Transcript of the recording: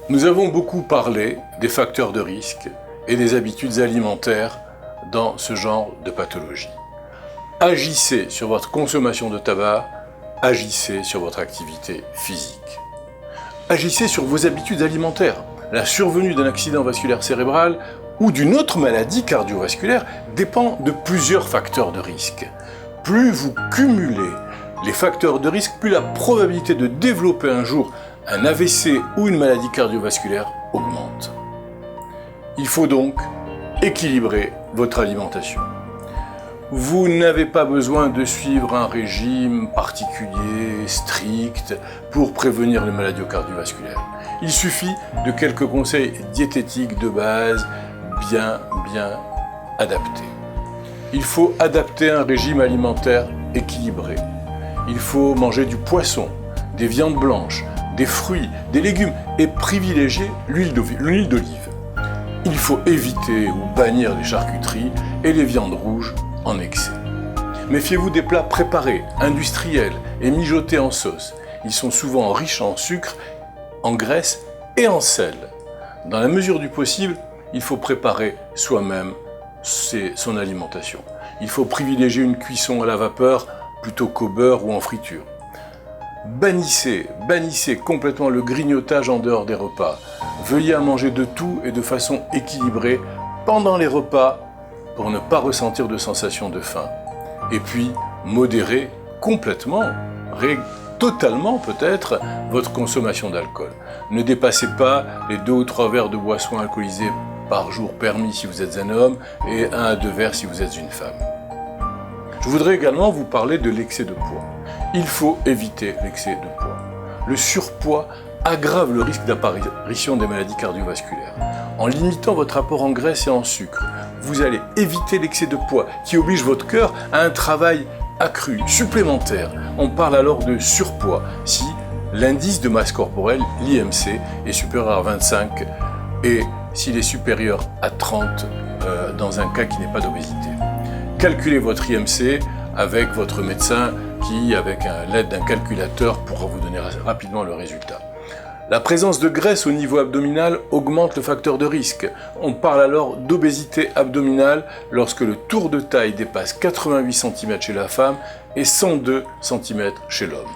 Nous avons beaucoup parlé des facteurs de risque et des habitudes alimentaires dans ce genre de pathologie. Agissez sur votre consommation de tabac, agissez sur votre activité physique. Agissez sur vos habitudes alimentaires. La survenue d'un accident vasculaire cérébral ou d'une autre maladie cardiovasculaire dépend de plusieurs facteurs de risque. Plus vous cumulez les facteurs de risque, plus la probabilité de développer un jour un AVC ou une maladie cardiovasculaire augmente. Il faut donc équilibrer votre alimentation. Vous n'avez pas besoin de suivre un régime particulier, strict, pour prévenir les maladies cardiovasculaires. Il suffit de quelques conseils diététiques de base bien adaptés. Il faut adapter un régime alimentaire équilibré. Il faut manger du poisson, des viandes blanches, des fruits, des légumes et privilégier l'huile d'olive. Il faut éviter ou bannir les charcuteries et les viandes rouges en excès. Méfiez-vous des plats préparés, industriels et mijotés en sauce. Ils sont souvent riches en sucre, en graisse et en sel. Dans la mesure du possible, il faut préparer soi-même son alimentation. Il faut privilégier une cuisson à la vapeur plutôt qu'au beurre ou en friture. Bannissez complètement le grignotage en dehors des repas. Veillez à manger de tout et de façon équilibrée pendant les repas pour ne pas ressentir de sensation de faim. Et puis, modérez complètement, totalement peut-être, votre consommation d'alcool. Ne dépassez pas les 2 ou 3 verres de boissons alcoolisées par jour permis si vous êtes un homme et 1 à 2 verres si vous êtes une femme. Je voudrais également vous parler de l'excès de poids. Il faut éviter l'excès de poids. Le surpoids aggrave le risque d'apparition des maladies cardiovasculaires. En limitant votre apport en graisse et en sucre, vous allez éviter l'excès de poids qui oblige votre cœur à un travail accru, supplémentaire. On parle alors de surpoids si l'indice de masse corporelle, l'IMC, est supérieur à 25 et s'il est supérieur à 30 dans un cas qui n'est pas d'obésité. Calculez votre IMC avec votre médecin qui, avec l'aide d'un calculateur, pourra vous donner rapidement le résultat. La présence de graisse au niveau abdominal augmente le facteur de risque. On parle alors d'obésité abdominale lorsque le tour de taille dépasse 88 cm chez la femme et 102 cm chez l'homme.